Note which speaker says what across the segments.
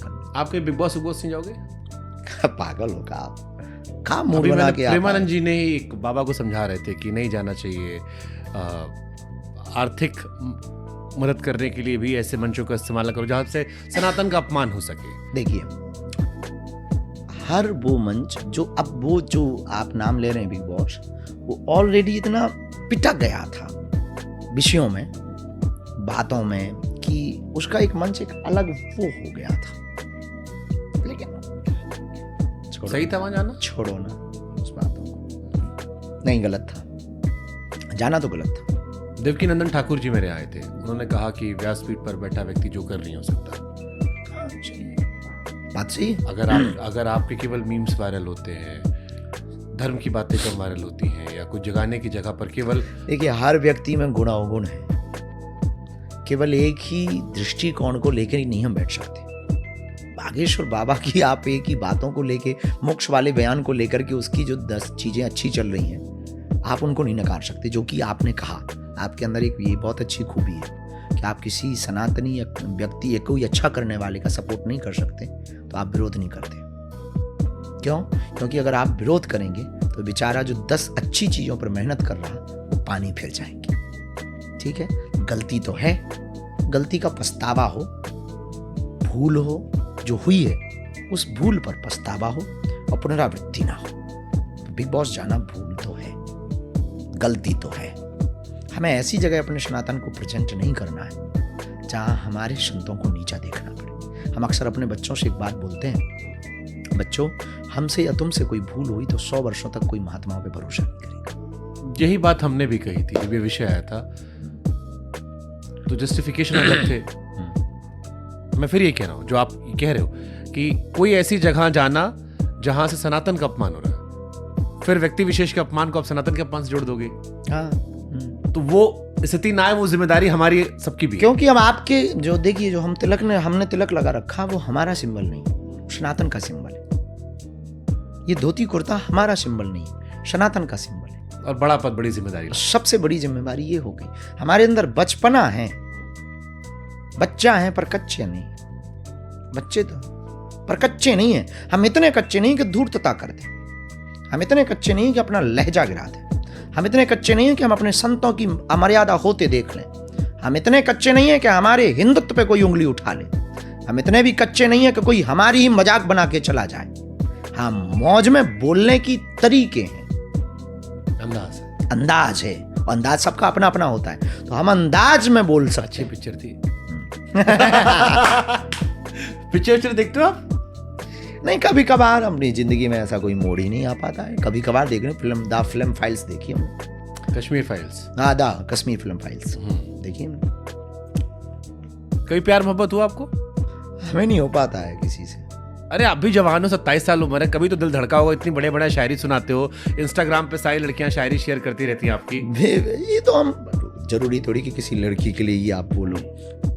Speaker 1: करना।
Speaker 2: आप कहीं बिग बॉस नहीं जाओगे?
Speaker 1: पागल हो का आप? कहाँ मूड बना के?
Speaker 2: प्रेमानंद जी ने ही एक बाबा को समझा रहे थे कि नहीं जाना चाहिए, आर्थिक मदद करने के लिए भी ऐसे मंचों का इस्तेमाल करो जहां से सनातन का अपमान हो सके।
Speaker 1: देखिए, हर वो मंच जो आप नाम ले रहे हैं बिग बॉस, वो ऑलरेडी इतना पिटा गया था विषयों में, बातों में, कि उसका एक मंच एक अलग वो हो गया था। लेकिन
Speaker 2: सही था वहां जाना?
Speaker 1: छोड़ो ना उस बातों को, नहीं गलत था, जाना तो गलत था।
Speaker 2: देवकीनंदन ठाकुर जी मेरे आए थे, उन्होंने कहा कि व्यासपीठ पर बैठा व्यक्ति जो कर नहीं हो सकता।
Speaker 1: बात सही है।
Speaker 2: अगर आपके केवल मीम्स वायरल होते हैं, धर्म की बातें कम वायरल होती हैं, या कुछ जगाने की जगह पर केवल,
Speaker 1: देखिए हर व्यक्ति में गुण अवगुण है, केवल एक ही दृष्टिकोण को लेकर ही नहीं हम बैठ सकते। बागेश्वर बाबा की आप एक ही बातों को लेके, मोक्ष वाले बयान को लेकर के उसकी जो 10 चीजें अच्छी चल रही हैं, आप उनको नहीं नकार सकते। जो कि आपने कहा, आपके अंदर एक ये बहुत अच्छी खूबी है कि आप किसी सनातनी व्यक्ति या कोई अच्छा करने वाले का सपोर्ट नहीं कर सकते, तो आप विरोध नहीं करते। क्यों? क्योंकि अगर आप विरोध करेंगे तो बेचारा जो 10 अच्छी चीजों पर मेहनत कर रहा, वो पानी फिर जाएंगे। ठीक है, गलती तो है, गलती का पछतावा हो, भूल हो जो हुई है, उस भूल पर पछतावा हो और पुनरावृत्ति ना हो। तो बिग बॉस जाना भूल तो है, गलती तो है। हमें ऐसी जगह अपने सनातन को प्रेजेंट नहीं करना है जहां हमारे संतों को नीचा देखना पड़े। हम अक्सर अपने बच्चों से एक बात बोलते हैं, बच्चों हमसे या तुमसे कोई भूल हुई तो 100 वर्षों तक कोई महात्माओं पे भरोसा नहीं करेगा।
Speaker 2: यही बात हमने भी कही थी जब ये विषय आया था, तो जस्टिफिकेशन अलग थे। मैं फिर ये कह रहा हूं, जो आप कह रहे हो कि कोई ऐसी जगह जाना जहां से सनातन का अपमान हो रहा है, फिर व्यक्ति विशेष के अपमान को आप सनातन के अपमान से जोड़ दोगे।
Speaker 1: हाँ,
Speaker 2: तो वो स्थिति ना है, वो जिम्मेदारी हमारी सबकी भी है।
Speaker 1: क्योंकि अब आपके जो देखिए, जो हमने तिलक लगा रखा, वो हमारा सिंबल नहीं, सनातन का सिंबल है। ये धोती कुर्ता हमारा सिंबल नहीं, सनातन का सिंबल है।
Speaker 2: और बड़ा पद, बड़ी जिम्मेदारी।
Speaker 1: सबसे बड़ी जिम्मेदारी ये हो गई, हमारे अंदर बचपना है, बच्चा है पर कच्चे नहीं, बच्चे तो पर कच्चे नहीं है। हम इतने कच्चे नहीं कि धूर्तता कर दें, हम इतने कच्चे नहीं कि अपना लहजा गिरा दें, हम इतने कच्चे नहीं हैं कि हम अपने संतों की अमर्यादा होते देख लें, हम इतने कच्चे नहीं हैं कि हमारे हिंदुत्व पे कोई उंगली उठा ले, हम इतने भी कच्चे नहीं हैं कि कोई हमारी ही मजाक बना के चला जाए। हम मौज में बोलने की तरीके हैं, अंदाज है, और अंदाज सबका अपना अपना होता है, तो हम अंदाज में बोल सकते।
Speaker 2: अच्छी पिक्चर थी। पिक्चर देखते हो आप?
Speaker 1: नहीं, कभी कभार, अपनी जिंदगी में ऐसा कोई मोड़ ही नहीं आ पाता है। कभी कभार देख रहे फिल्म, द फिल्म फाइल्स देखी हमने।
Speaker 2: कश्मीर फाइल्स?
Speaker 1: हाँ, द कश्मीर फिल्म फाइल्स देखिए।
Speaker 2: कभी प्यार मोहब्बत हुआ आपको?
Speaker 1: हमें नहीं हो पाता है किसी से।
Speaker 2: अरे आप भी जवान हो, 27 साल उम्र है, कभी तो दिल धड़का होगा। इतनी बड़े बड़े शायरी सुनाते हो, इंस्टाग्राम पे सारी लड़कियां शायरी शेयर करती रहती हैं आपकी।
Speaker 1: ये तो हम, जरूरी थोड़ी कि किसी लड़की के लिए ही आप बोलो,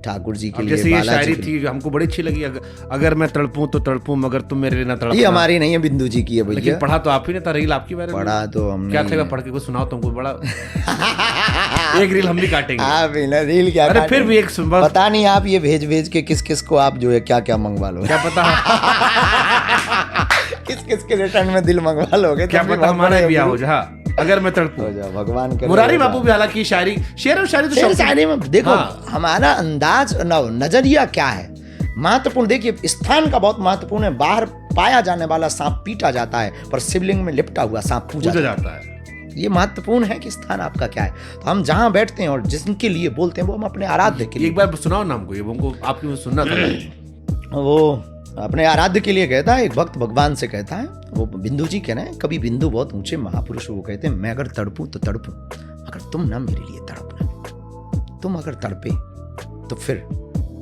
Speaker 1: ठाकुर जी के लिए।
Speaker 2: जैसे ये शायरी थी, हमको बड़ी अच्छी लगी, अगर मैं तड़पूं तो तड़पूं मगर तुम मेरे लिए ना तड़पना।
Speaker 1: ये हमारी नहीं है, बिंदु जी की है भैया।
Speaker 2: लेकिन पढ़ा तो आप ही ने था, रील आपकी बारे में
Speaker 1: पढ़ा तो हमने।
Speaker 2: क्या था, पढ़ के कुछ सुनाओ तुमको। बड़ा एक रील हम भी काटेंगे।
Speaker 1: आप ना रील क्या?
Speaker 2: अरे फिर भी एक
Speaker 1: पता नहीं आप ये भेज भेज के किस किस को आप जो है क्या क्या मंगवा लो,
Speaker 2: क्या पता
Speaker 1: किस किस के रिटर्न में दिल मंगवा लोगे,
Speaker 2: क्या पता हमारा भी हो जा। अगर मैं तड़पूं,
Speaker 1: भगवान करे।
Speaker 2: मुरारी बापू भी हालांकि शायरी, शेर और शायरी तो
Speaker 1: शायरी में देखो, हमारा अंदाज नजरिया क्या है महत्वपूर्ण। देखिए, स्थान का बहुत महत्वपूर्ण है। बाहर पाया जाने वाला सांप पीटा जाता है, पर शिवलिंग में लिपटा हुआ सांप पूजा जाता है। ये महत्वपूर्ण है कि स्थान आपका क्या है। तो हम जहां बैठते हैं और जिनके लिए बोलते हैं, वो हम अपने आराध्य के लिए।
Speaker 2: एक बार सुनाओ नाम को, ये हमको आपकी सुनना था।
Speaker 1: वो अपने आराध्य के लिए कहता है, एक भक्त भगवान से कहता है, वो बिंदु जी कहना है। कभी बिंदु बहुत ऊंचे महापुरुष, वो कहते हैं, मैं अगर तड़पूं तो तड़पूं, अगर तुम ना मेरे लिए तड़पना। तुम अगर तड़पे तो फिर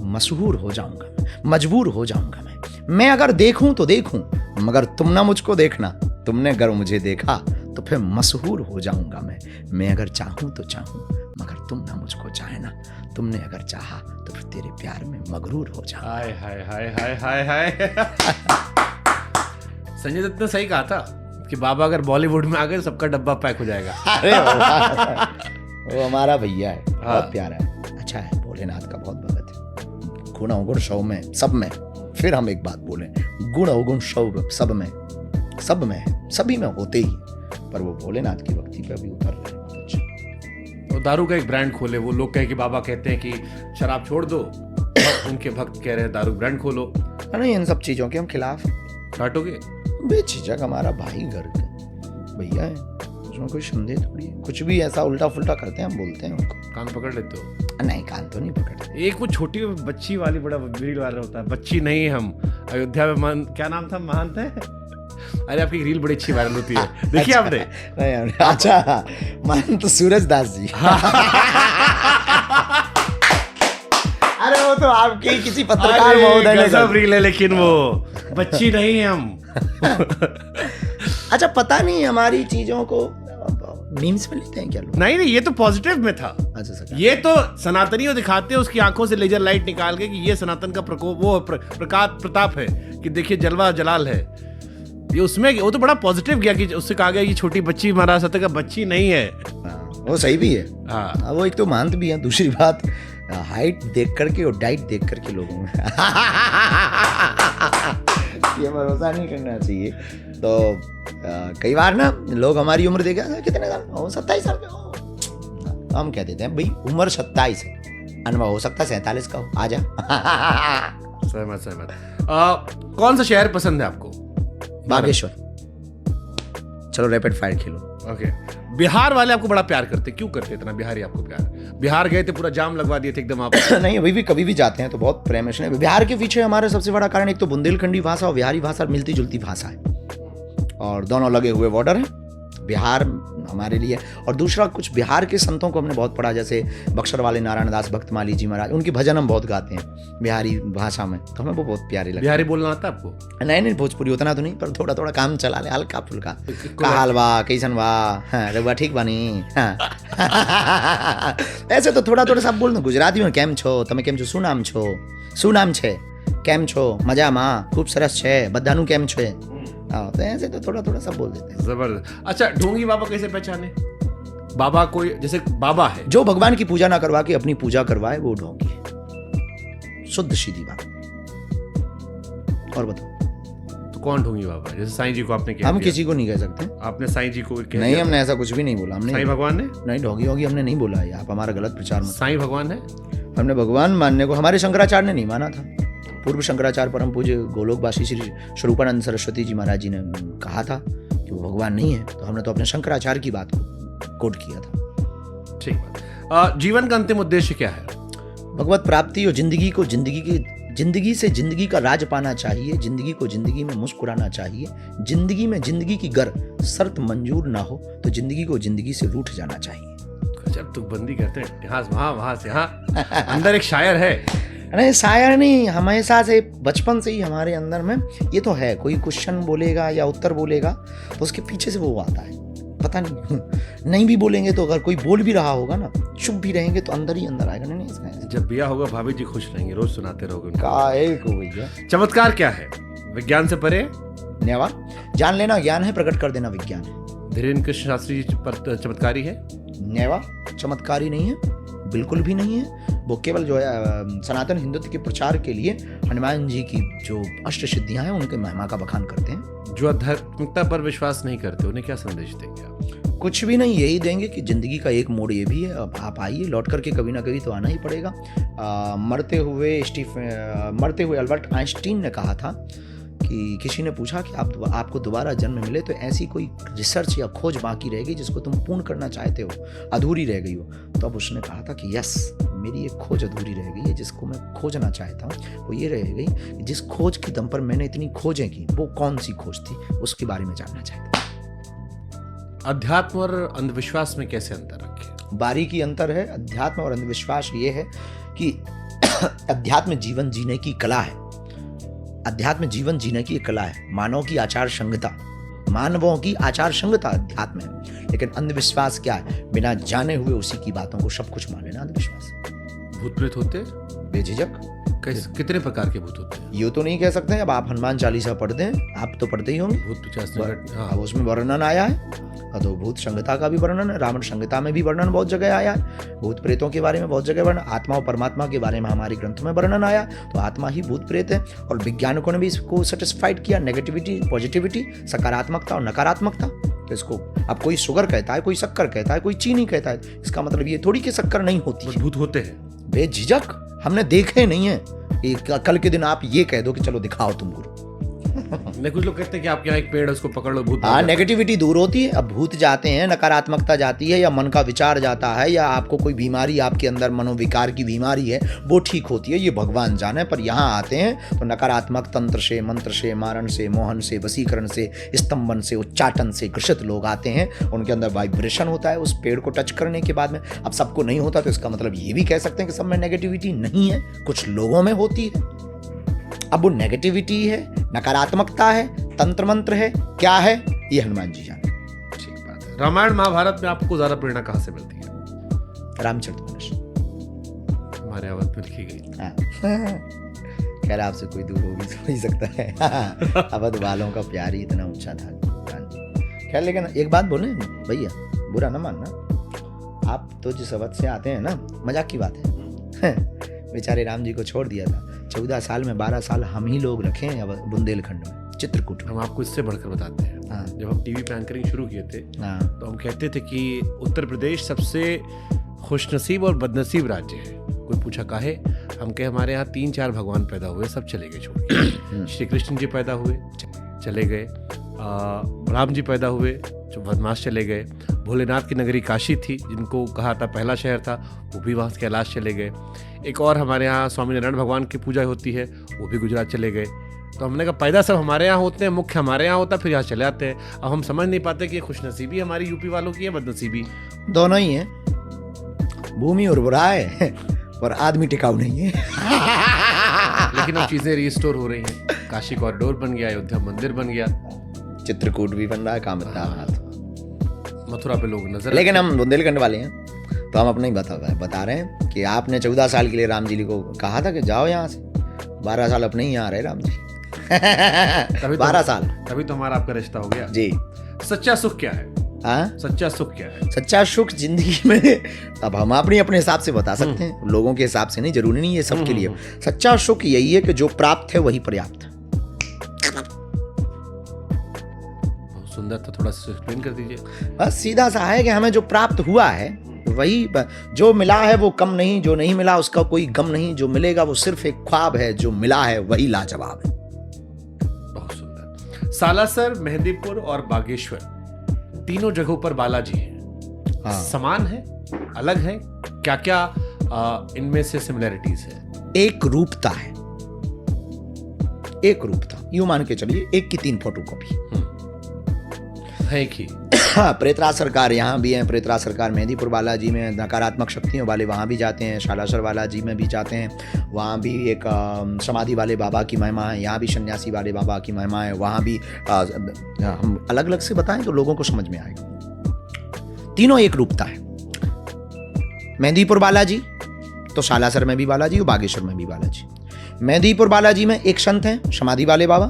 Speaker 1: मशहूर हो जाऊंगा, मजबूर हो जाऊंगा मैं अगर देखूं तो देखूं, मगर तुम ना मुझको देखना। तुमने अगर मुझे देखा तो फिर मशहूर हो जाऊंगा मैं अगर चाहूं तो चाहूं, मगर तुम ना मुझको चाहे ना। तुमने अगर चाहा तो फिर तेरे प्यार में मगरूर हो जाऊंगा।
Speaker 2: हाय हाय हाय हाय हाय हाय। संजय दत्त ने सही कहा था कि बाबा अगर बॉलीवुड में आ गए, सबका डब्बा पैक हो जाएगा।
Speaker 1: अरे वो हमारा भैया है, बहुत प्यारा है, अच्छा है, भोलेनाथ का बहुत भगत है, गुण अवगुण सौ में, सब में फिर हम एक बात बोलें, गुण अवगुण सब में है, सभी में होते ही, पर वो भोलेनाथ की भक्ति पे अभी उतर रहे हैं।
Speaker 2: तो दारू का एक ब्रांड खोले, वो लोग कहे कि बाबा कहते हैं कि शराब छोड़ दो, उनके भक्त कह रहे हैं दारू ब्रांड खोलो।
Speaker 1: नहीं, इन सब चीजों के हम खिलाफ।
Speaker 2: काटोगे?
Speaker 1: बेझिझक हमारा भाई घर का भैया है, उसमें कोई संदेह थोड़ी है। कुछ भी ऐसा उल्टा फुल्टा करते हैं हम बोलते हैं उनको।
Speaker 2: कान पकड़ लेते हो?
Speaker 1: नहीं, कान तो नहीं पकड़ते।
Speaker 2: एक वो छोटी बच्ची वाली बड़ा भीड़ वाला होता है, बच्ची नहीं हम अयोध्या में क्या नाम था, महंत है? अरे आपकी रील बड़ी अच्छी वायरल होती है, देखिए आपने?
Speaker 1: नहीं, अच्छा, महंत सूरज दास जी। अरे वो तो आपके ही किसी पत्रकार महोदय ने
Speaker 2: गजब रील है, लेकिन वो बच्ची नहीं है हम।
Speaker 1: अच्छा, पता नहीं हमारी चीजों को मीम्स में लेते हैं क्या लोग?
Speaker 2: नहीं, ये तो पॉजिटिव में था।
Speaker 1: अच्छा सर,
Speaker 2: ये तो सनातनियों दिखाते हैं उसकी आंखों से लेजर लाइट निकाल के कि ये सनातन का प्रकोप, वो प्रकाश प्रताप है कि देखिए जलवा जलाल है ये। उसमें वो तो बड़ा पॉजिटिव गया कि उससे कहा गया ये छोटी बच्ची महाराज सत्य का बच्ची नहीं है।
Speaker 1: वो सही भी है।
Speaker 2: हाँ,
Speaker 1: वो एक तो महंत भी है, दूसरी बात हाइट देख करके और डाइट देख करके लोगों में ये भरोसा नहीं करना चाहिए। तो कई बार ना लोग हमारी उम्र देखे, कितने साल हो, 27 साल के हो, तो हम कह देते हैं भाई उम्र 27 है, अनुभव हो सकता है 47 का हो, आजा।
Speaker 2: सहमत। कौन सा शहर पसंद है आपको?
Speaker 1: बागेश्वर। चलो रैपिड फायर खेलो।
Speaker 2: ओके, बिहार वाले आपको बड़ा प्यार करते, क्यों करते इतना बिहारी आपको प्यार? बिहार गए थे, पूरा जाम लगवा दिए थे एकदम आप?
Speaker 1: नहीं, अभी भी कभी भी जाते हैं तो बहुत प्रेम है। बिहार के पीछे हमारा सबसे बड़ा कारण एक तो बुंदेलखंडी भाषा और बिहारी भाषा मिलती जुलती भाषा है, और दोनों लगे हुए बॉर्डर हैं बिहार हमारे लिए। और दूसरा, कुछ बिहार के संतों को हमने बहुत पढ़ा, जैसे बक्सर वाले नारायण दास भक्तमाली जी महाराज, उनकी भजन हम बहुत गाते हैं बिहारी भाषा में, तो हमें वो बहुत प्यारे लगते हैं।
Speaker 2: बिहारी बोलना आता आपको?
Speaker 1: नहीं, भोजपुरी उतना तो नहीं, पर थोड़ा थोड़ा काम चला ले, हल्का फुल्का। का हाल बा, कैसन बा, रघुआ ठीक बानी, ऐसे तो थोड़ा थोड़ा सब बोल। गुजराती में केम छो, તમે કેમ છો, શું નામ છે, કેમ છો, મજામાં, ખૂબ સરસ છે, બધાનું કેમ છે। तो ऐसे तो थोड़ा थोड़ा सब बोल देते हैं।
Speaker 2: जबरदस्त। अच्छा, ढोंगी बाबा कैसे पहचाने? बाबा कोई जैसे बाबा है
Speaker 1: जो भगवान की पूजा ना करवा के अपनी पूजा करवाए वो ढोंगी है, शुद्ध सीधी बात। और बताओ
Speaker 2: तो कौन ढोंगी बाबा है? जैसे साईं जी को आपने कह
Speaker 1: हम
Speaker 2: दिया।
Speaker 1: किसी को नहीं कह सकते।
Speaker 2: आपने साईं जी को कह
Speaker 1: नहीं,
Speaker 2: दिया?
Speaker 1: हमने ऐसा कुछ भी नहीं बोला। हमने
Speaker 2: साईं भगवान ने?
Speaker 1: नहीं, ढोंगी होगी हमने नहीं बोला है, आप हमारा गलत प्रचार मत।
Speaker 2: साईं भगवान है?
Speaker 1: हमने भगवान मानने को हमारे शंकराचार्य ने नहीं माना था। पूर्व शंकराचार्य परम पूज्य गोलोकवासी श्री स्वरूपानंद सरस्वती जी महाराज जी ने कहा था कि वो भगवान नहीं है, तो हमने तो अपने शंकराचार्य की बात को कोट किया था।
Speaker 2: ठीक बात। जीवन का अंतिम उद्देश्य क्या है?
Speaker 1: भगवत प्राप्ति और जिंदगी से जिंदगी का राज पाना चाहिए, जिंदगी को जिंदगी में मुस्कुराना चाहिए, जिंदगी में जिंदगी की गर शर्त मंजूर ना हो तो जिंदगी को जिंदगी से रूठ जाना चाहिए।
Speaker 2: जब तुक बंदी करते हैं, यहाँ वहां से यहाँ अंदर एक शायर है।
Speaker 1: नहीं, शायर नहीं, हमेशा से बचपन से ही हमारे अंदर में ये तो है। कोई क्वेश्चन बोलेगा या उत्तर बोलेगा तो उसके पीछे से वो आता है, पता नहीं भी बोलेंगे तो अगर कोई बोल भी रहा होगा ना, चुप भी रहेंगे तो अंदर ही अंदर आएगा। नहीं, इसका
Speaker 2: जब ब्याह होगा भाभी जी खुश रहेंगे, रोज सुनाते रहोगे उनको।
Speaker 1: काहे को भैया।
Speaker 2: चमत्कार क्या है? विज्ञान से परे?
Speaker 1: न्यावा, जान लेना ज्ञान है, प्रकट कर देना विज्ञान है।
Speaker 2: धीरेन्द्र कृष्ण शास्त्री जी पर चमत्कारी है?
Speaker 1: न्यावा चमत्कारी नहीं है, बिल्कुल भी नहीं है। वो केवल जो है सनातन हिंदुत्व के प्रचार के लिए हनुमान जी की जो अष्ट सिद्धियां हैं उनके महिमा का बखान करते हैं।
Speaker 2: जो आध्यात्मिकता पर विश्वास नहीं करते उन्हें क्या संदेश देंगे आप?
Speaker 1: कुछ भी नहीं, यही देंगे कि जिंदगी का एक मोड़ ये भी है, अब आप आइए, लौट करके कभी ना कभी तो आना ही पड़ेगा। मरते हुए अल्बर्ट आइंस्टीन ने कहा था कि किसी ने पूछा कि आपको दोबारा जन्म मिले तो ऐसी कोई रिसर्च या खोज बाकी रह गई जिसको तुम पूर्ण करना चाहते हो, अधूरी रह गई हो। तो अब उसने कहा था कि यस, मेरी एक खोज अधूरी रह गई है जिसको मैं खोजना चाहता हूँ। वो ये रह गई, जिस खोज की दम पर मैंने इतनी खोजें की वो कौन सी खोज थी, उसके बारे में जानना चाहता हूँ।
Speaker 2: अध्यात्म और अंधविश्वास में कैसे अंतर रखें?
Speaker 1: बारीकी अंतर है। अध्यात्म और अंधविश्वास ये है कि अध्यात्म जीवन जीने की कला है। अध्यात्म जीवन जीने की एक कला है, मानवों की आचार संहिता अध्यात्म है। लेकिन अंधविश्वास क्या है? बिना जाने हुए उसी की बातों को सब कुछ मान लेना अंधविश्वास।
Speaker 2: भूत प्रेत होते?
Speaker 1: बेझिझक
Speaker 2: कितने प्रकार के भूत होते हैं?
Speaker 1: ये तो नहीं कह सकते हैं। अब आप हनुमान चालीसा पढ़ते हैं, आप तो पढ़ते ही होंगे,
Speaker 2: भूत पिशाच
Speaker 1: हाँ, अब उसमें वर्णन आया है। तो भूत संहिता का भी वर्णन है, रावण संहिता में भी वर्णन बहुत जगह आया है। भूत प्रेतों के बारे में बहुत जगह वर्णन, आत्मा और परमात्मा के बारे में हमारे ग्रंथों में वर्णन आया। तो आत्मा ही भूत प्रेत है। और वैज्ञानिकों ने भी इसको सेटिस्फाइड किया, नेगेटिविटी, पॉजिटिविटी, सकारात्मकता और नकारात्मकता। तो इसको अब कोई शुगर कहता है, कोई शक्कर कहता है, कोई चीनी कहता है, इसका मतलब ये थोड़ी कि शक्कर नहीं होती है।
Speaker 2: भूत होते हैं
Speaker 1: बेझिझक, हमने देखे नहीं है। कल के दिन आप ये कह दो कि चलो दिखाओ तुम गुरु।
Speaker 2: नहीं, कुछ लोग कहते हैं कि आपके यहाँ एक पेड़ है, उसको पकड़ लो, भूत।
Speaker 1: हाँ, नेगेटिविटी दूर होती है। अब भूत जाते हैं, नकारात्मकता जाती है, या मन का विचार जाता है, या आपको कोई बीमारी, आपके अंदर मनोविकार की बीमारी है, वो ठीक होती है, ये भगवान जाने। पर यहाँ आते हैं तो नकारात्मक तंत्र से, मंत्र से, मारण से, मोहन से, वशीकरण से, स्तंभन से, उच्चाटन से ग्रसित लोग आते हैं। उनके अंदर वाइब्रेशन होता है उस पेड़ को टच करने के बाद में। अब सबको नहीं होता, तो इसका मतलब ये भी कह सकते हैं कि सब में नेगेटिविटी नहीं है, कुछ लोगों में होती है। अब वो नेगेटिविटी है, नकारात्मकता है, तंत्र मंत्र है, क्या है, ये हनुमान जी जाने।
Speaker 2: ठीक बात है। रामायण महाभारत में आपको ज्यादा प्रेरणा कहाँ से मिलती है?
Speaker 1: रामचरितमानस
Speaker 2: हमारे आवत में लिखी गई।
Speaker 1: हाँ। खैर आपसे कोई दूर हो भी तो नहीं सकता है। अवध वालों का प्यार ही इतना ऊंचा था। खैर लेकिन एक बात बोले भैया, बुरा ना मानना, आप तो जिस अवध से आते हैं ना, मजाक की बात है। बेचारे राम जी को छोड़ दिया था 14 साल में, 12 साल हम ही लोग रखे हैं बुंदेलखंड में, चित्रकूट में।
Speaker 2: हम आपको इससे बढ़कर बताते हैं।
Speaker 1: हाँ।
Speaker 2: जब हम टीवी पे एंकरिंग शुरू किए थे,
Speaker 1: हाँ।
Speaker 2: तो हम कहते थे कि उत्तर प्रदेश सबसे खुशनसीब और बदनसीब राज्य है। कोई पूछा काहे, हम कहे हमारे यहाँ 3-4 भगवान पैदा हुए, सब चले गए छोड़ के। श्री कृष्ण जी पैदा हुए, चले गए। राम जी पैदा हुए, जो बदमाश चले गए। भोलेनाथ की नगरी काशी थी, जिनको कहा था पहला शहर था, वो भी वहाँ कैलाश चले गए। एक और हमारे यहाँ स्वामीनारायण भगवान की पूजा होती है, वो भी गुजरात चले गए। तो हमने कहा पैदा सब हमारे यहाँ होते हैं, मुख्य हमारे यहाँ होता है, फिर यहाँ चले आते हैं। अब हम समझ नहीं पाते कि ये खुशनसीबी हमारी यूपी वालों की है, बदनसीबी।
Speaker 1: दोनों ही है। भूमि उर्वरा है और आदमी टिकाऊ नहीं है।
Speaker 2: लेकिन अब चीजें रिस्टोर हो रही हैं। काशी कॉरिडोर बन गया, अयोध्या मंदिर बन गया,
Speaker 1: चित्रकूट भी बन रहा है, कामतनाथ,
Speaker 2: मथुरा पे लोग नजर।
Speaker 1: लेकिन हम बुंदेलखंड वाले हैं, तो हम अपना ही बता रहे हैं कि आपने 14 साल के लिए राम जी को कहा था कि जाओ यहाँ से। 12 साल अपने ही यहाँ रहे राम जी। 12 साल,
Speaker 2: तभी तो हमारा आपका रिश्ता हो गया
Speaker 1: जी।
Speaker 2: सच्चा सुख क्या है?
Speaker 1: हाँ,
Speaker 2: सच्चा सुख क्या है?
Speaker 1: सच्चा सुख जिंदगी में अब हम अपने हिसाब से बता सकते हैं, लोगों के हिसाब से नहीं, जरूरी नहीं है सबके लिए। सच्चा सुख यही है कि जो प्राप्त है वही पर्याप्त है।
Speaker 2: बहुत सुंदर था, थोड़ा सा एक्सप्लेन कर दीजिए।
Speaker 1: बस सीधा सा है कि हमें जो प्राप्त हुआ है वही, जो मिला है वो कम नहीं, जो नहीं मिला उसका कोई गम नहीं, जो मिलेगा वो सिर्फ एक ख्वाब है, जो मिला है वही लाजवाब है।
Speaker 2: बहुत सुंदर। सालासर, मेहंदीपुर और बागेश्वर, तीनों जगहों पर बालाजी हैं।
Speaker 1: हाँ।
Speaker 2: समान है, अलग है, क्या क्या इनमें से सिमिलरिटीज है?
Speaker 1: एक रूपता है, एक रूपता, यूं मान के चलिए 1 की 3 फोटोकॉपी
Speaker 2: है कि
Speaker 1: प्रेतराज सरकार यहाँ भी है, प्रेतराज सरकार मेहंदीपुर बालाजी में नकारात्मक शक्तियों वाले वहाँ भी जाते हैं, शालासर बालाजी में भी जाते हैं, वहाँ भी एक समाधि वाले बाबा की महिमा है, यहाँ भी सन्यासी वाले बाबा की महिमा है, वहाँ भी हम अलग अलग से बताएं तो लोगों को समझ में आएगा। तीनों एक रूपता है। मेहंदीपुर बालाजी तो शालासर में भी बालाजी और बागेश्वर में भी बालाजी। मेहंदीपुर बालाजी में एक संत हैं समाधि वाले बाबा,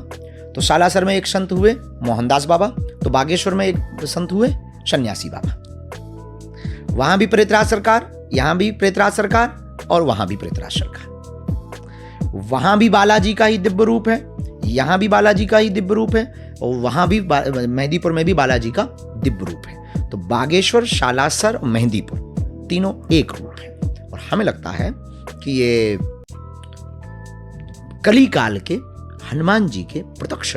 Speaker 1: तो सालासर में एक संत हुए मोहनदास बाबा, तो बागेश्वर में एक संत हुए सन्यासी बाबा। वहां भी प्रेतराज सरकार, यहां भी प्रेतराज सरकार, और वहां भी प्रेतराज सरकार। वहां भी बालाजी का ही दिव्य रूप है, यहां भी बालाजी का ही दिव्य रूप है, और वहां भी मेहंदीपुर में भी बालाजी का दिव्य रूप है। तो बागेश्वर, शालासर और मेहंदीपुर तीनों एक रूप है। और हमें लगता है कि ये कली काल के हनुमान जी के प्रत्यक्ष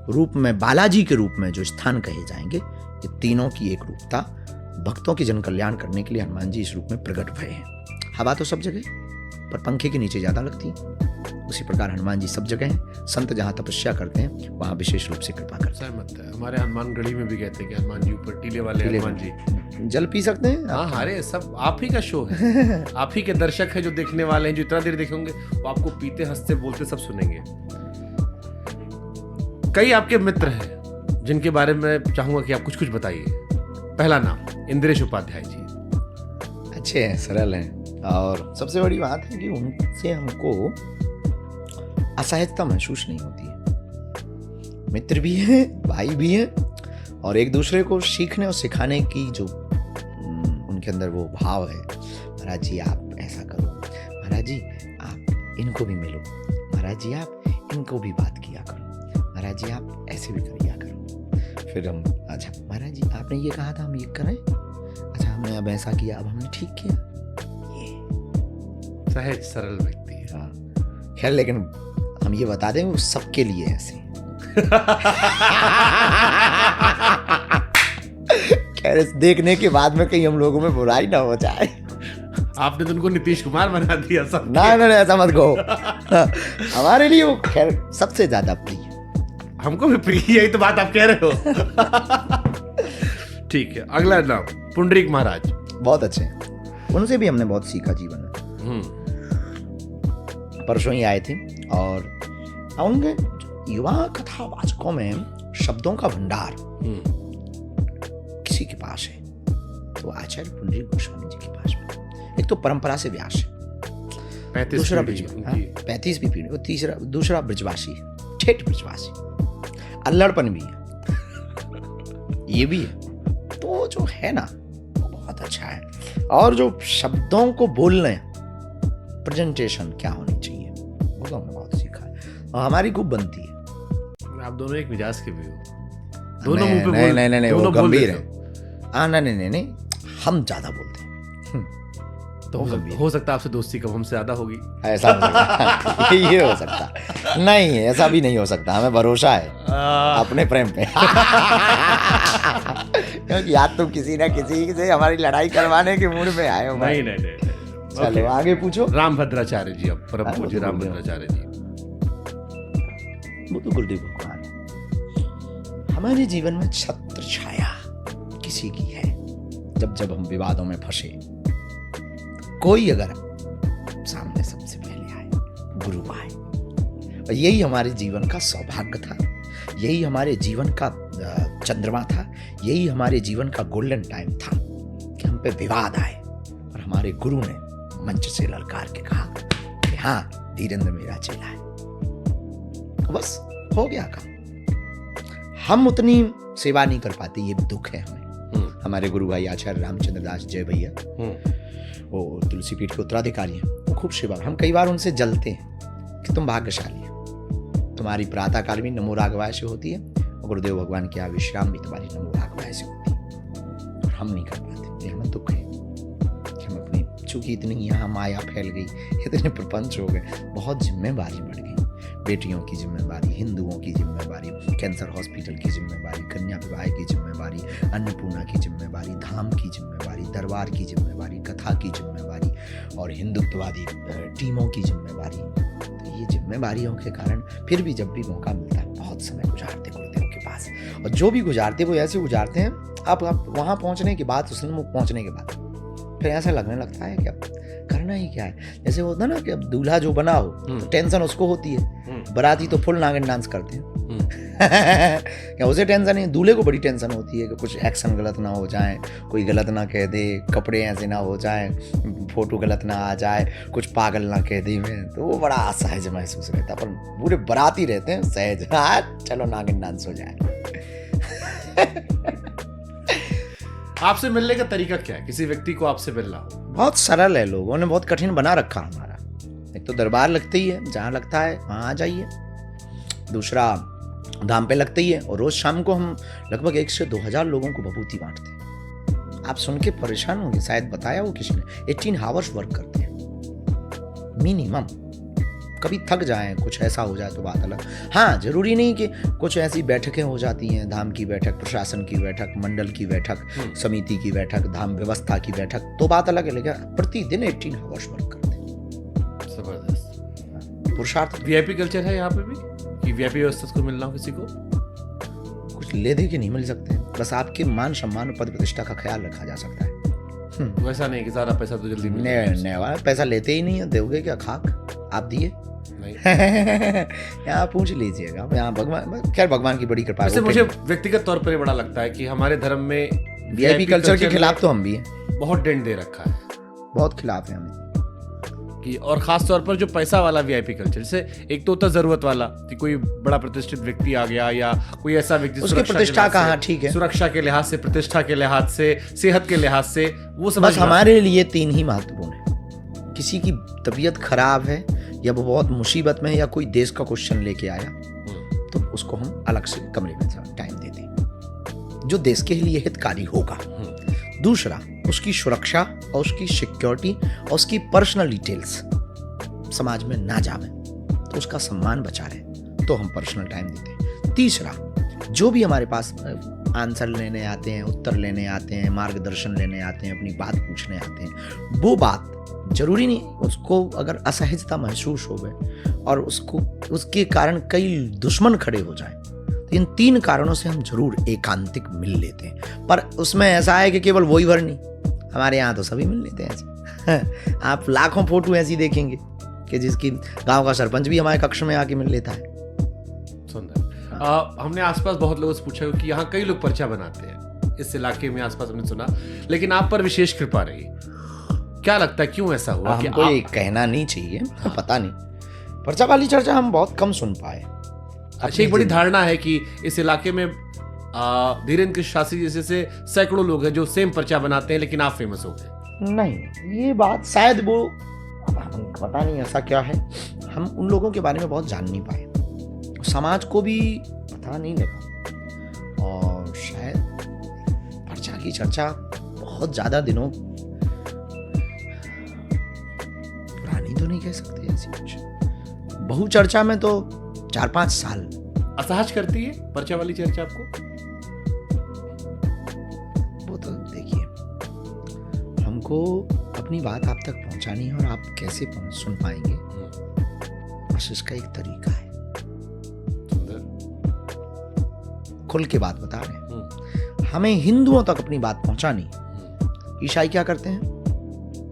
Speaker 1: रूप में, बालाजी के रूप में जो स्थान कहे जाएंगे, ये तीनों की एक रूपता भक्तों की जन कल्याण करने के लिए हनुमान जी इस रूप में प्रकट भये हैं। हवा तो सब जगह, पर पंखे के नीचे ज्यादा लगती है, उसी प्रकार हनुमान जी सब जगह हैं। संत जहां तपस्या करते हैं वहां विशेष रूप से कृपा करते हैं।
Speaker 2: सहमत है। हमारे हनुमानगढ़ी में भी कहते हैं कि हनुमान जी ऊपर, टीले वाले हनुमान जी।
Speaker 1: जल पी सकते हैं।
Speaker 2: हाँ, हरे सब आप ही का शो है। आप ही के दर्शक है जो देखने वाले हैं, जो इतना देर देखेंगे वो आपको पीते, हंसते, बोलते सब सुनेंगे। कई आपके मित्र हैं जिनके बारे में चाहूंगा कि आप कुछ बताइए। पहला नाम इंद्रेश उपाध्याय जी।
Speaker 1: अच्छे हैं, सरल हैं, और सबसे बड़ी बात है कि उनसे हमको असहजता महसूस नहीं होती है। मित्र भी हैं, भाई भी हैं, और एक दूसरे को सीखने और सिखाने की जो उनके अंदर वो भाव है, महाराज जी आप ऐसा करो, महाराज जी आप इनको भी मिलो, महाराज जी आप इनको भी बात किया करो, महाराज जी आप ऐसे भी करिया करो। फिर हम अच्छा महाराज जी आपने ये कहा था हम ये करें, अच्छा हमने अब ऐसा किया, अब हमने ठीक किया। ये
Speaker 2: सहज सरल व्यक्ति है।
Speaker 1: हाँ खैर, लेकिन हम ये बता दें वो सबके लिए ऐसे खैर देखने के बाद में कहीं हम लोगों में बुराई ना हो जाए।
Speaker 2: आपने तो उनको नीतीश कुमार बना दिया सब।
Speaker 1: ना ऐसा मत कहो। हमारे लिए वो खैर सबसे ज्यादा प्रिय।
Speaker 2: हमको भी प्रिय, यही तो बात आप कह रहे हो। ठीक है, अगला नाम पुंडरीक महाराज।
Speaker 1: बहुत अच्छे हैं, उनसे भी हमने बहुत सीखा जीवन में। परसों ही आए थे और उनके युवा कथावाचकों में शब्दों का भंडार किसी के पास है तो आचार्य पुंडरीक गोस्वामी जी के पास में। एक तो परंपरा से व्यास है, दूसरा 35वीं पीढ़ी, और तीसरा दूसरा ब्रजवासी, ठेठ ब्रजवासी, अल्लड़पन भी है, ये भी है। तो जो है ना वो बहुत अच्छा है। और जो शब्दों को बोलने, प्रेजेंटेशन क्या होनी चाहिए, वो तो हमने बहुत सीखा है और हमारी खूब बनती है।
Speaker 2: आप दोनों एक मिजाज के भी हो, दोनों मुंह पे
Speaker 1: बोल, नहीं वो गंभीर है। नहीं हम ज्यादा बोलते हैं।
Speaker 2: तो हो सकता है आपसे दोस्ती कब हमसे ज्यादा होगी,
Speaker 1: ऐसा हो सकता। ये हो सकता नहीं, ऐसा भी नहीं हो सकता, हमें भरोसा है अपने प्रेम पे। क्योंकि याद तुम किसी ना किसी से हमारी लड़ाई करवाने के मूड में आए हो।
Speaker 2: नहीं।
Speaker 1: चलो आगे पूछो।
Speaker 2: रामभद्राचार्य जी, अब परम पूज्य रामभद्राचार्य जी।
Speaker 1: वो तो गुरुदेव भगवान हमारे जीवन में छत्र छाया किसी की है। जब हम विवादों में फंसे, कोई अगर सामने सबसे पहले आए, गुरु आए, और यही हमारे जीवन का सौभाग्य था, यही हमारे जीवन का चंद्रमा था, यही हमारे जीवन का गोल्डन टाइम था कि हम पे विवाद आए और हमारे गुरु ने मंच से ललकार के कहा कि हाँ धीरेन्द्र मेरा चेला है। तो बस हो गया काम। हम उतनी सेवा नहीं कर पाते, ये दुख है हमें। हमारे गुरु भाई आचार्य रामचंद्र दास जय भैया, वो तुलसी पीठ के उत्तराधिकारी हैं, वो खूब सेवा। हम कई बार उनसे जलते हैं कि तुम भाग्यशाली हो, तुम्हारी प्रातःकाल भी नमो राघवाय से होती है और गुरुदेव भगवान की विश्राम भी तुम्हारी नमो राघवाय से होती है, और हम नहीं कर पाते। ये हमें दुख है कि हम अपनी, चूंकि इतनी यहाँ माया फैल गई, इतने प्रपंच हो गए, बहुत जिम्मेवारी बढ़ गई। बेटियों की जिम्मेवारी, हिंदुओं की जिम्मेवारी, कैंसर हॉस्पिटल की जिम्मेवारी, कन्या विवाह की जिम्मेवारी, अन्नपूर्णा की जिम्मेवारी, धाम की जिम्मेवारी, दरबार की जिम्मेवारी, कथा की जिम्मेवारी और हिंदुत्ववादी टीमों की जिम्मेवारी। तो ये जिम्मेवारियों के कारण फिर भी जब भी मौका मिलता है बहुत समय गुजारते गुरुदेव के पास, और जो भी गुजारते वो ऐसे गुजारते हैं अब वहाँ पहुँचने के बाद, उसमें पहुँचने के बाद फिर ऐसा लगने लगता है कि अब करना ही क्या है। जैसे होता ना कि अब दूल्हा जो बना हो तो टेंशन उसको होती है, बराती तो फुल नागिन डांस करते हैं। क्या उसे टेंशन नहीं, दूल्हे को बड़ी टेंशन होती है कि कुछ एक्शन गलत ना हो जाए, कोई गलत ना कह दे, कपड़े ऐसे ना हो जाए, फोटो गलत ना आ जाए, कुछ पागल ना कह दे में, तो वो बड़ा असहज महसूस रहता है। पर पूरे बराती रहते हैं सहज, हाँ चलो नागिन डांस हो जाए।
Speaker 2: आपसे मिलने का तरीका क्या है, किसी व्यक्ति को आपसे मिलना हो?
Speaker 1: बहुत सरल है, लोगों ने बहुत कठिन बना रखा हमारा। एक तो दरबार लगते ही है, जहाँ लगता है वहाँ आ जाइए। दूसरा धाम पे लगते ही है, और रोज शाम को हम लगभग 1 से 2,000 लोगों को विभूति बांटते हैं। आप सुन के परेशान होंगे, शायद बताया हो किसी ने, 18 आवर्स वर्क करते हैं मिनिमम। कभी थक जाएं, कुछ ऐसा हो जाए तो बात अलग। हाँ, जरूरी नहीं कि कुछ ऐसी बैठकें हो जाती हैं, धाम की बैठक, प्रशासन की बैठक, मंडल की बैठक, समिति की बैठक, धाम व्यवस्था की बैठक, तो बात अलग है। लेकिन प्रतिदिन 18 आवर्स वर्क करते हैं।
Speaker 2: जबरदस्त
Speaker 1: पुरुषार्थ।
Speaker 2: वीआईपी कल्चर है यहाँ पे भी कि वीआईपी व्यवस्था को मिलना हो किसी को?
Speaker 1: कुछ ले दे के नहीं मिल सकते हैं, बस आपके मान सम्मान और पद प्रतिष्ठा का ख्याल रखा जा सकता है।
Speaker 2: वैसा नहीं कि सारा पैसा तो जल्दी
Speaker 1: नहीं, पैसा लेते ही नहीं है, दोगे क्या खाक? आप दिए
Speaker 2: नहीं।
Speaker 1: यहाँ पूछ लीजिएगा, यहाँ भगवान, खैर भगवान की बड़ी कृपा है।
Speaker 2: मुझे व्यक्तिगत तौर पर बड़ा लगता है कि हमारे धर्म में
Speaker 1: वीआईपी कल्चर के खिलाफ तो हम भी हैं,
Speaker 2: बहुत डेंट दे रखा है,
Speaker 1: बहुत खिलाफ है हम।
Speaker 2: और खास तौर पर जो पैसा वाला वीआईपी कल्चर, जैसे एक तो होता जरूरत वाला कि कोई बड़ा प्रतिष्ठित व्यक्ति आ गया या कोई ऐसा व्यक्ति
Speaker 1: उसकी प्रतिष्ठा कहाँ, ठीक है,
Speaker 2: सुरक्षा के लिहाज से, प्रतिष्ठा के लिहाज से, सेहत के लिहाज से, वो समझ।
Speaker 1: बस हमारे लिए 3 ही महत्वपूर्ण है। किसी की तबीयत खराब है या वो बहुत मुसीबत में है या कोई देश का क्वेश्चन लेके आया तो उसको हम अलग से कमरे में टाइम देते हैं जो देश के लिए हितकारी होगा। दूसरा, उसकी सुरक्षा और उसकी सिक्योरिटी और उसकी पर्सनल डिटेल्स समाज में ना जावे तो उसका सम्मान बचा रहे तो हम पर्सनल टाइम देते हैं। तीसरा, जो भी हमारे पास आंसर लेने आते हैं, उत्तर लेने आते हैं, मार्गदर्शन लेने आते हैं, अपनी बात पूछने आते हैं, वो बात जरूरी नहीं उसको अगर असहजता महसूस हो गए और उसको उसके कारण कई दुश्मन खड़े हो जाएं तो इन 3 कारणों से हम जरूर एकांतिक मिल लेते हैं। पर उसमें ऐसा है कि केवल वही भर नहीं, हमारे यहाँ तो सभी मिल लेते हैं ऐसे। आप लाखों फोटो ऐसी देखेंगे कि जिसकी गांव का सरपंच भी हमारे कक्ष में आके मिल लेता है।
Speaker 2: सुंदर। हमने आसपास बहुत लोगों से पूछा कि यहाँ कई लोग पर्चा बनाते हैं, इस इलाके में आसपास हमने सुना, लेकिन आप पर विशेष कृपा रही। क्या लगता है क्यों ऐसा हुआ?
Speaker 1: हमको ये कहना नहीं चाहिए, पता नहीं, पर्चा वाली चर्चा हम बहुत कम सुन पाए।
Speaker 2: अच्छा, एक बड़ी धारणा है कि इस इलाके में धीरेन्द्र शास्त्री जैसे सैकड़ों लोग हैं जो सेम पर्चा बनाते हैं, लेकिन आप फेमस हो गए।
Speaker 1: नहीं, ये बात शायद वो पता नहीं ऐसा क्या है, हम उन लोगों के बारे में बहुत जान नहीं पाए, समाज को भी पता नहीं लगा और शायद पर्चा की चर्चा बहुत ज्यादा दिनों पुरानी तो नहीं कह सकते, ऐसी कुछ बहु चर्चा में तो 4-5 साल।
Speaker 2: असहज करती है पर्चा वाली चर्चा आपको?
Speaker 1: वो तो देखिए, हमको अपनी बात आप तक पहुंचानी है और आप कैसे सुन पाएंगे, बस इसका एक तरीका है। खुल के बात बता रहे हैं, हमें हिंदुओं तक अपनी बात पहुंचानी। ईसाई क्या करते हैं?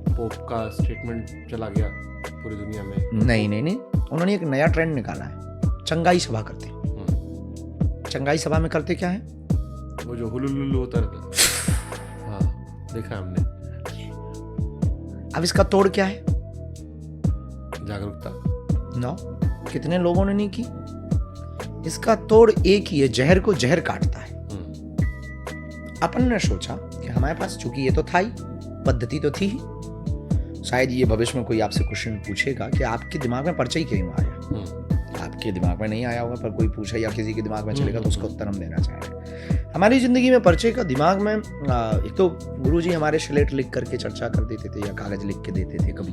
Speaker 2: पोप का स्टेटमेंट चला गया पूरी दुनिया में।
Speaker 1: नहीं, उन्होंने एक नया ट्रेंड निकाला है, चंगाई सभा करते हैं। चंगाई सभा में करते क्या है?
Speaker 2: वो जो हुलुलुलु होता रहता है, हाँ देखा हमने।
Speaker 1: अब इसका तोड़ क्या है?
Speaker 2: जागरूकता।
Speaker 1: नो, कितने लोगों ने नहीं की। इसका तोड़ एक ही है, जहर को जहर काटता है। अपन ने सोचा कि हमारे पास, चूंकि ये तो था ही, पद्धति तो थी ही, शायद ये भविष्य में कोई आपसे क्वेश्चन पूछेगा कि आपके दिमाग में पर्चा ही क्यों आया। आपके दिमाग में नहीं आया होगा, पर कोई पूछे या किसी के दिमाग में चलेगा तो उसका उत्तर हम देना चाह रहे हैं। हमारी जिंदगी में पर्चे का दिमाग में एक तो गुरुजी हमारे स्लेट लिख करके चर्चा कर देते थे या कागज लिख के देते थे कभी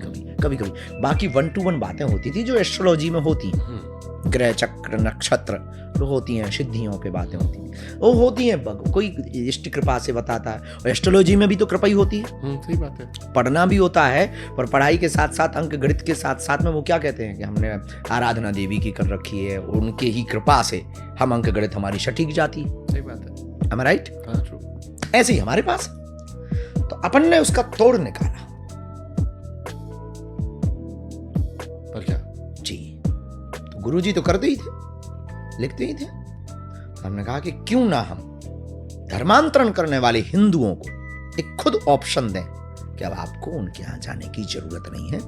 Speaker 1: कभी। बाकी 1-to-1 बातें होती थी जो एस्ट्रोलॉजी में होती हैं, ग्रह चक्र नक्षत्र जो होती हैं, सिद्धियों पे बातें होती हैं, वो होती हैं। कोई इष्ट कृपा से बताता है, और एस्ट्रोलॉजी में भी तो कृपा ही होती है।
Speaker 2: सही बात है।
Speaker 1: पढ़ना भी होता है, पर पढ़ाई के साथ साथ अंक गणित के साथ साथ में वो क्या कहते हैं कि हमने आराधना देवी की कर रखी है, उनके ही कृपा से हम अंक गणित हमारी सटीक जाती है।
Speaker 2: सही बात है।
Speaker 1: Am I right?
Speaker 2: हाँ, true.
Speaker 1: ऐसे ही हमारे पास, तो अपन ने उसका तोड़ निकाला।
Speaker 2: पर क्या
Speaker 1: जी, तो गुरुजी तो करते ही थे, लिखते ही थे। हमने कहा कि क्यों ना हम धर्मांतरण करने वाले हिंदुओं को एक खुद ऑप्शन दें कि अब आपको उनके यहां जाने की जरूरत नहीं है,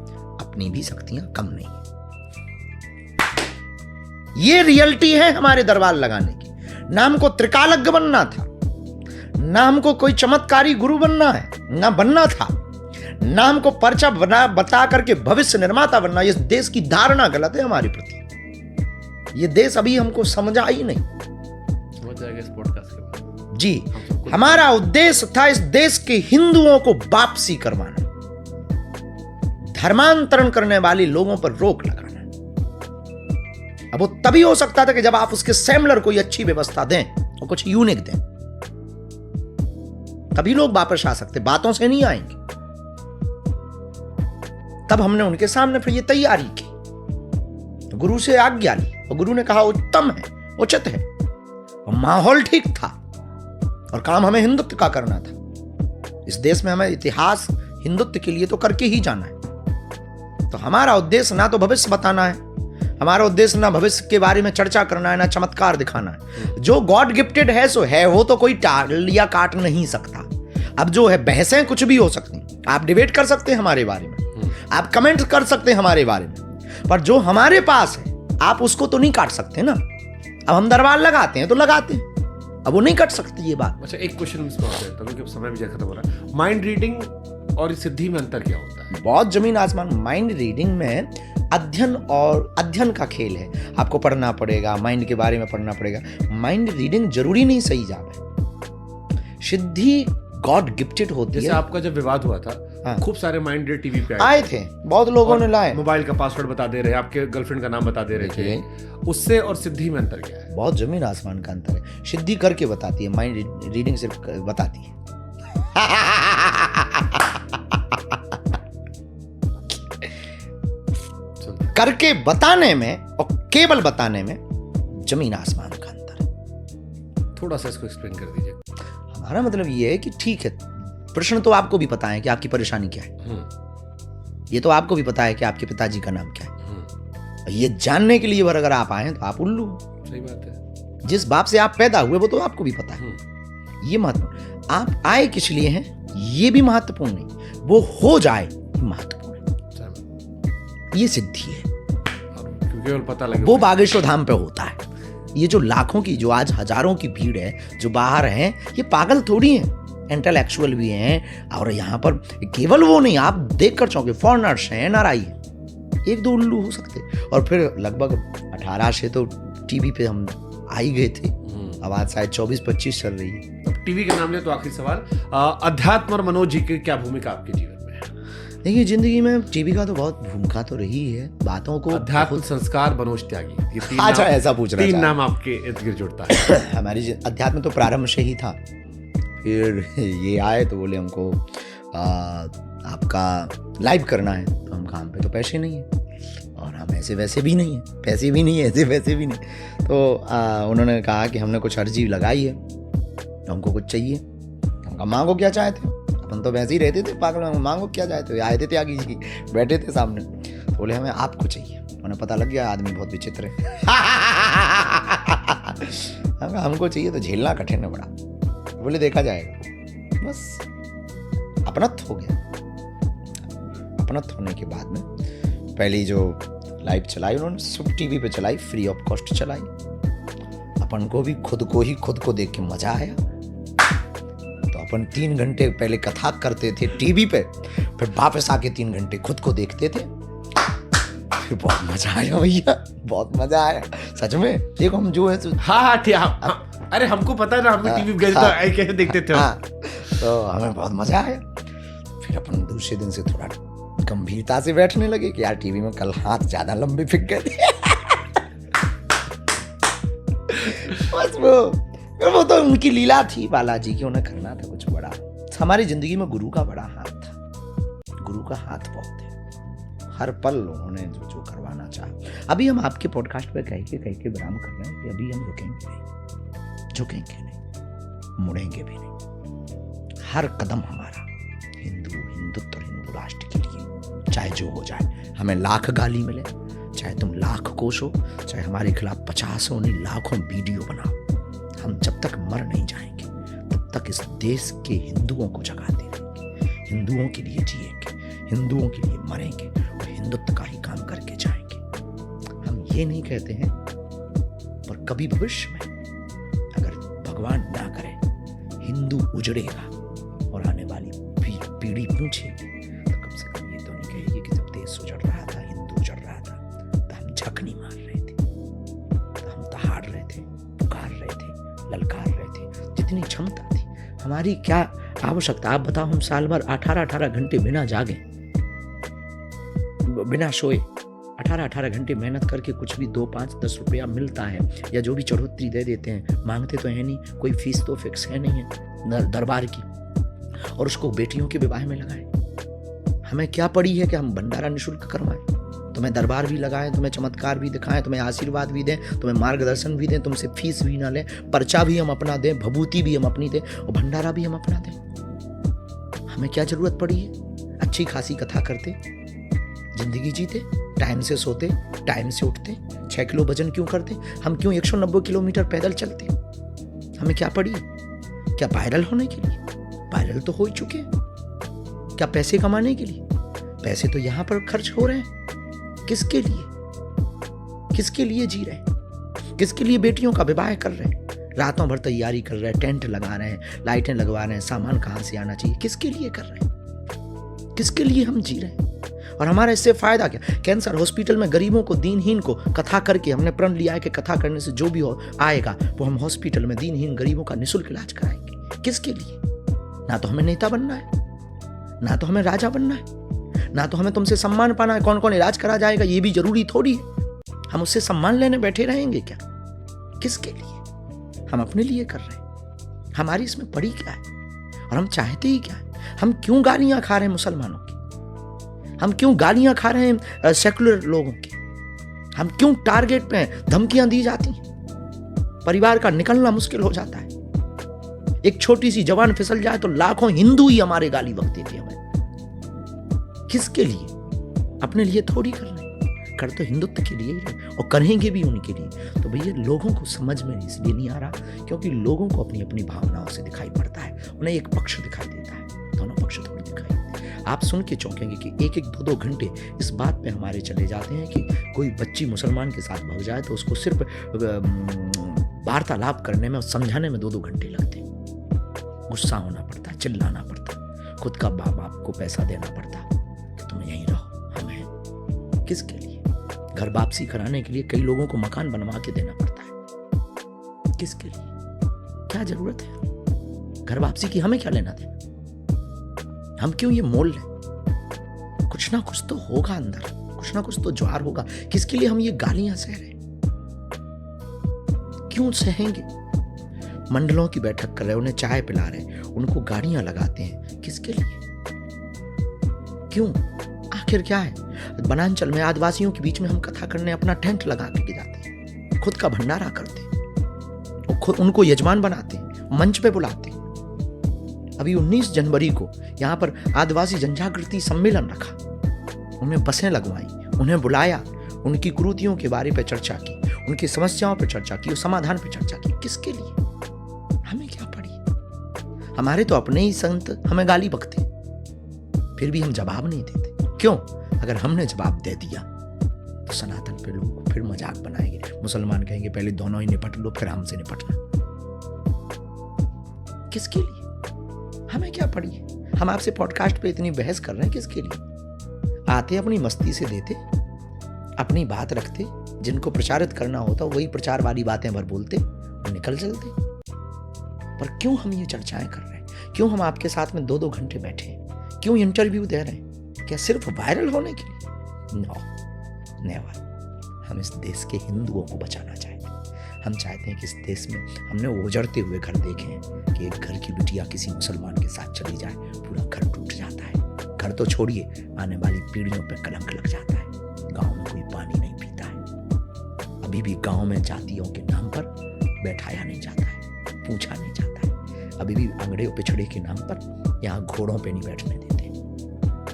Speaker 1: अपनी भी शक्तियां कम नहीं है। ये रियलिटी है हमारे दरबार लगाने की। नाम को त्रिकालज्ञ बनना था, नाम को कोई चमत्कारी गुरु बनना है ना, बनना था नाम को पर्चा बता करके भविष्य निर्माता बनना। ये देश की धारणा गलत है हमारे प्रति। ये देश अभी हमको समझा ही नहीं।
Speaker 2: समझ जाएगा इस पॉडकास्ट के बाद।
Speaker 1: जी, हमारा उद्देश्य था इस देश के हिंदुओं को वापसी करवाना, धर्मांतरण करने वाले लोगों पर रोक लगाना। अब वो तभी हो सकता था कि जब आप उसके सेमलर कोई अच्छी व्यवस्था दें और कुछ यूनिक दें, तभी लोग वापस आ सकते, बातों से नहीं आएंगे। तब हमने उनके सामने फिर ये तैयारी की, तो गुरु से आज्ञा ली और गुरु ने कहा उत्तम है, उचित है, और माहौल ठीक था और काम हमें हिंदुत्व का करना था। इस देश में हमें इतिहास हिंदुत्व के लिए तो करके ही जाना है। तो हमारा उद्देश्य ना तो भविष्य बताना है, हमारा उद्देश्य ना भविष्य के बारे में चर्चा करना है, ना चमत्कार दिखाना है। जो गॉड गिफ्टेड है सो है, वो तो कोई टाल या काट नहीं सकता। अब जो है बहसें कुछ भी हो सकती, आप डिबेट कर सकते हैं हमारे बारे में, आप कमेंट कर सकते हैं हमारे बारे में, पर जो हमारे पास है आप उसको तो नहीं काट सकते ना। अब हम दरबार लगाते हैं तो लगाते हैं, अब वो नहीं कट सकती ये बात।
Speaker 2: अच्छा, एक क्वेश्चन मिस कर देता हूं क्योंकि समय भी ज्यादा खत्म हो रहा है। माइंड रीडिंग और सिद्धि में अंतर क्या होता है?
Speaker 1: बहुत जमीन आसमान। माइंड रीडिंग में अध्ययन का खेल है, आपको पढ़ना पड़ेगा, माइंड के बारे में पढ़ना पड़ेगा। माइंड रीडिंग जरूरी नहीं सही जाब है। सिद्धि गॉड गिफ्टेड होती
Speaker 2: जैसे
Speaker 1: है।
Speaker 2: आपका जब विवाद हुआ था,
Speaker 1: हाँ।
Speaker 2: खूब सारे माइंड रीड टीवी पे
Speaker 1: आए थे, बहुत लोगों ने लाए।
Speaker 2: मोबाइल का पासवर्ड बता दे रहे, आपके गर्लफ्रेंड का नाम बता दे रहे थे। उससे और सिद्धि में अंतर क्या है?
Speaker 1: बहुत जमीन आसमान का अंतर है। सिद्धि करके बताती है, माइंड रीडिंग सिर्फ बताती है। करके बताने में और केवल बताने में जमीन आसमान का अंतर है।
Speaker 2: थोड़ा सा इसको एक्सप्लेन कर दीजिए।
Speaker 1: हमारा मतलब ये है कि ठीक है, प्रश्न तो आपको भी पता है कि आपकी परेशानी क्या है, ये तो आपको भी पता है कि आपके पिताजी का नाम क्या है। ये जानने के लिए अगर आप आए तो आप उल्लू।
Speaker 2: सही बात है।
Speaker 1: जिस बाप से आप पैदा हुए वो तो आपको भी पता है। ये महत्वपूर्ण, आप आए किस लिए हैं ये भी महत्वपूर्ण नहीं, वो हो जाए महत्वपूर्ण है। ये सिद्धि है,
Speaker 2: केवल पता लगे
Speaker 1: वो बागेश्वर धाम पे होता है। ये जो लाखों की, जो आज हजारों की भीड़ है जो बाहर हैं, ये पागल थोड़ी हैं, इंटेलेक्चुअल भी हैं। और यहाँ पर केवल वो नहीं, आप देख कर चौंके, फॉरेनर्स हैं, एनआरआई है, एक दो उल्लू हो सकते। और फिर लगभग 18 से तो टीवी पे हम आ ही गए थे। अब आज शायद 24-25 चल रही है।
Speaker 2: टीवी का नाम लिया तो आखिरी सवाल, अध्यात्म और मनोज जी की क्या भूमिका आपके जीवन में है?
Speaker 1: देखिए, जिंदगी में टीवी का तो बहुत भूमिका तो रही है। बातों को
Speaker 2: अध्यात्म, संस्कार, मनोज त्यागी, ये तीन
Speaker 1: अच्छा
Speaker 2: नाम,
Speaker 1: ऐसा पूछ रहा
Speaker 2: तीन नाम आपके इर्द गिर्द जुड़ता है।
Speaker 1: हमारी अध्यात्म तो प्रारंभ से ही था। फिर ये आए तो बोले हमको आपका लाइव करना है, तो हम काम पे तो पैसे नहीं है और हम ऐसे वैसे भी नहीं है, पैसे भी नहीं है, ऐसे वैसे भी नहीं। तो उन्होंने कहा कि हमने कुछ अर्जी लगाई है, हमको कुछ चाहिए। हम कहा मांगो क्या चाहते हो, अपन तो वैसे ही रहते थे पागल, मांगो क्या चाहते हो। आए थे त्यागी जी, बैठे थे सामने, तो बोले हमें आपको चाहिए। उन्हें पता लग गया आदमी बहुत विचित्र है। हमको चाहिए तो झेलना कठिन है बड़ा। बोले देखा जाएगा। बस अपनत्व हो गया। अपनत्व होने के बाद में पहली जो लाइव चलाई उन्होंने सब टीवी पे चलाई, फ्री ऑफ कॉस्ट चलाई। अपन को भी खुद को देख के मजा आया। तो अपन 3 घंटे पहले कथा करते थे टीवी पे, फिर वापस आके 3 घंटे खुद को देखते थे। फिर बहुत मजा आया भैया, बहुत मजा आया सच में। देखो हम जो है
Speaker 2: हाँ ठीक, अरे हमको पता है ना, हम टीवी गए तो कैसे देखते थे।
Speaker 1: तो हमें बहुत मजा आया। फिर अपन दूसरे दिन से थोड़ा गंभीरता से बैठने लगे कि यार टीवी में कल हाथ ज्यादा लंबे फिक गए थे। बस वो तो उनकी लीला थी बालाजी की, उन्हें करना था कुछ बड़ा। हमारी जिंदगी में गुरु का बड़ा हाथ था, गुरु का हाथ बहुत है। हर पल उन्होंने जो करवाना चाहा। अभी हम आपके पॉडकास्ट पे कह के विराम कर रहे हैं कि अभी हम रुकेंगे नहीं, झुकेंगे नहीं, मुड़ेंगे भी नहीं। हर कदम हमारा हिंदुत्व और हिंदू राष्ट्र के लिए, चाहे जो हो जाए, हमें लाख गाली मिले, चाहे तुम लाख कोस हो, चाहे हमारे खिलाफ 50 नहीं लाखों वीडियो बनाओ, हम जब तक मर नहीं जाएंगे तब तक इस देश के हिंदुओं को जगाते रहेंगे, हिंदुओं के लिए जिएंगे, हिंदुओं के लिए मरेंगे और हिंदुत्व का ही काम करके जाएंगे। हम ये नहीं कहते हैं, पर कभी भविष्य में अगर भगवान ना करे हिंदू उजड़ेगा और आने वाली पीढ़ी पूछेगी, तो कम से कम ये तो नहीं कहेगी कि जब देश उजड़ रहा था, हिंदू उजड़ रहा था, तो हम झकनी मार रहे थे, तो हम दहाड़ रहे थे, पुकार रहे थे, ललकार रहे थे। जितनी क्षमता थी हमारी, क्या आवश्यकता। आप बताओ, हम साल भर 18 घंटे बिना जागे, बिना सोए 18 घंटे मेहनत करके कुछ भी 2, 5, 10 रुपया मिलता है, या जो भी चढ़ोतरी दे देते हैं, मांगते तो है नहीं, कोई फीस तो फिक्स है नहीं है दरबार की, और उसको बेटियों के विवाह में लगाएं। हमें क्या पड़ी है कि हम भंडारा निःशुल्क करवाएं, तुम्हें दरबार भी लगाएं, तुम्हें चमत्कार भी दिखाएं, तुम्हें आशीर्वाद भी दें, तुम्हें मार्गदर्शन भी दें, तुमसे फीस भी ना लें, पर्चा भी हम अपना दें, भभूति भी हम अपनी दें और भंडारा भी हम अपना दें। हमें क्या जरूरत पड़ी है? अच्छी खासी कथा करते, जिंदगी जीते, टाइम से सोते, टाइम से उठते, 6 किलो वजन क्यों करते? हम क्यों 190 किलोमीटर पैदल चलते? हमें क्या पड़ी? क्या वायरल होने के लिए? वायरल तो हो ही चुके हैं। क्या पैसे कमाने के लिए? पैसे तो यहां पर खर्च हो रहे हैं, किसके लिए? किसके लिए जी रहे हैं? किसके लिए बेटियों का विवाह कर रहे हैं? रातों भर तैयारी कर रहे हैं, टेंट लगा रहे हैं, लाइटें लगवा रहे हैं, सामान कहां से आना चाहिए, किसके लिए कर रहे हैं? किसके लिए हम जी रहे हैं? और हमारा इससे फायदा क्या? कैंसर हॉस्पिटल में गरीबों को, दीनहीन को कथा करके हमने प्रण लिया है कि कथा करने से जो भी आएगा वो हम हॉस्पिटल में दीनहीन गरीबों का निःशुल्क इलाज कराएंगे। किसके लिए? ना तो हमें नेता बनना है, ना तो हमें राजा बनना है, ना तो हमें तुमसे सम्मान पाना है। कौन कौन इलाज करा जाएगा ये भी जरूरी थोड़ी है। हम उससे सम्मान लेने बैठे रहेंगे क्या? किसके लिए? हम अपने लिए कर रहे हैं। हमारी इसमें पड़ी क्या है और हम चाहते ही क्या है? हम क्यों गालियां खा रहे हैं मुसलमानों की? हम क्यों गालियां खा रहे हैं सेकुलर लोगों की? हम क्यों टारगेट पे धमकियां दी जाती हैं? परिवार का निकलना मुश्किल हो जाता है। एक छोटी सी जवान फिसल जाए तो लाखों हिंदू ही हमारे गाली बकते थे हमें। किसके लिए? अपने लिए थोड़ी कर रहे हैं। कर तो हिंदुत्व के लिए ही रहे और करेंगे भी उनके लिए। तो भैया लोगों को समझ में इसलिए नहीं आ रहा क्योंकि लोगों को अपनी अपनी भावनाओं से दिखाई पड़ता है। उन्हें एक पक्ष दिखाई देता है, दोनों पक्ष थोड़ी दिखाई देते हैं। आप सुन के चौंकेंगे कि एक एक दो दो घंटे इस बात पे हमारे चले जाते हैं कि कोई बच्ची मुसलमान के साथ भग जाए तो उसको सिर्फ वार्तालाप करने में और समझाने में 2-2 घंटे लगते हैं। गुस्सा होना पड़ता, चिल्लाना पड़ता, खुद का बाप बाप को पैसा देना पड़ता कि तुम यहीं रहो, हम हैं। किसके लिए? घर वापसी कराने के लिए कई लोगों को मकान बनवा के देना पड़ता है। किसके लिए? क्या जरूरत है घर वापसी की? हमें क्या लेना देना? हम क्यों ये मोल लें? कुछ ना कुछ तो होगा अंदर, कुछ ना कुछ तो ज्वार होगा। किसके लिए हम ये गालियां सह रहे हैं? क्यों सहेंगे? मंडलों की बैठक कर रहे हैं, उन्हें चाय पिला रहे हैं, उनको गाड़ियां लगाते हैं। किसके लिए? क्यों? आखिर क्या है? बनांचल में आदिवासियों के बीच में हम कथा करने अपना टेंट लगा के जाते हैं, खुद का भंडारा करते हैं, खुद उनको यजमान बनाते हैं, मंच पे बुलाते हैं। अभी 19 जनवरी को यहाँ पर आदिवासी जनजागृति सम्मेलन रखा, उन्हें बसें लगवाई, उन्हें बुलाया, उनकी कुरीतियों के बारे में चर्चा की, उनकी समस्याओं पर चर्चा की और समाधान पर चर्चा की। किसके लिए? हमें क्या पड़ी? हमारे तो अपने ही संत हमें गाली बकते, फिर भी हम जवाब नहीं देते। क्यों? अगर हमने जवाब दे दिया तो सनातन पे लोग फिर मजाक बनाएंगे। मुसलमान कहेंगे पहले दोनों ही निपट लो फिर हमसे निपटना। किसके लिए? हमें क्या पड़ी है? हम आपसे पॉडकास्ट पे इतनी बहस कर रहे हैं, किसके लिए? आते अपनी मस्ती से देते, अपनी बात रखते, जिनको प्रचारित करना होता वही प्रचार वाली बातें भर बोलते और निकल चलते। पर क्यों हम ये चर्चाएं कर रहे हैं? क्यों हम आपके साथ में 2-2 घंटे बैठे हैं? क्यों इंटरव्यू दे रहे हैं? क्या सिर्फ वायरल होने के लिए? No, never. हम इस देश के हिंदुओं को बचाना चाहते हैं। हम चाहते हैं कि इस देश में हमने उजड़ते हुए घर देखे हैं कि एक घर की बिटिया किसी मुसलमान के साथ चली जाए, पूरा घर टूट जाता है। घर तो छोड़िए, आने वाली पीढ़ियों पर कलंक लग जाता है। गांव में कोई पानी नहीं पीता है। अभी भी गांव में जातियों के नाम पर बैठाया नहीं जाता है, पूछा नहीं जाता है। अभी भी अंगड़े पिछड़े के नाम पर यहाँ घोड़ों पे नहीं बैठने देते।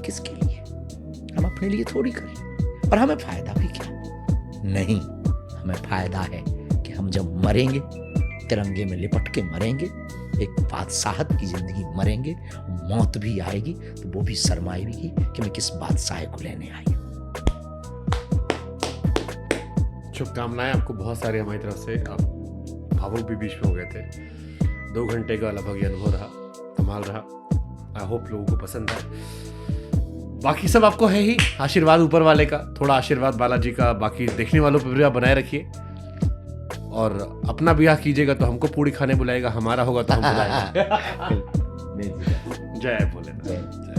Speaker 1: किसके लिए? हम अपने लिए थोड़ी करें। और हमें फायदा भी क्या? नहीं, हमें फायदा है कि हम जब मरेंगे तिरंगे में लिपट के मरेंगे, एक बादशाहत की जिंदगी मरेंगे, मौत भी आएगी तो वो भी शर्माएगी कि मैं किस बादशाह को लेने आई हूं।
Speaker 2: शुभकामनाएं आपको बहुत सारी हमारी तरफ से। आप भावुक भी बीच में हो गए थे। 2 घंटे का लगभग ये अनुभव रहा, कमाल रहा। आई होप लोगों को पसंद आए। बाकी सब आपको है ही आशीर्वाद ऊपर वाले का, थोड़ा आशीर्वाद बालाजी का। बाकी देखने वालों पर भी आप बनाए रखिए और अपना ब्याह कीजिएगा तो हमको पूरी खाने बुलाएगा, हमारा होगा तो हम बुलाएंगे। जय भोलेनाथ।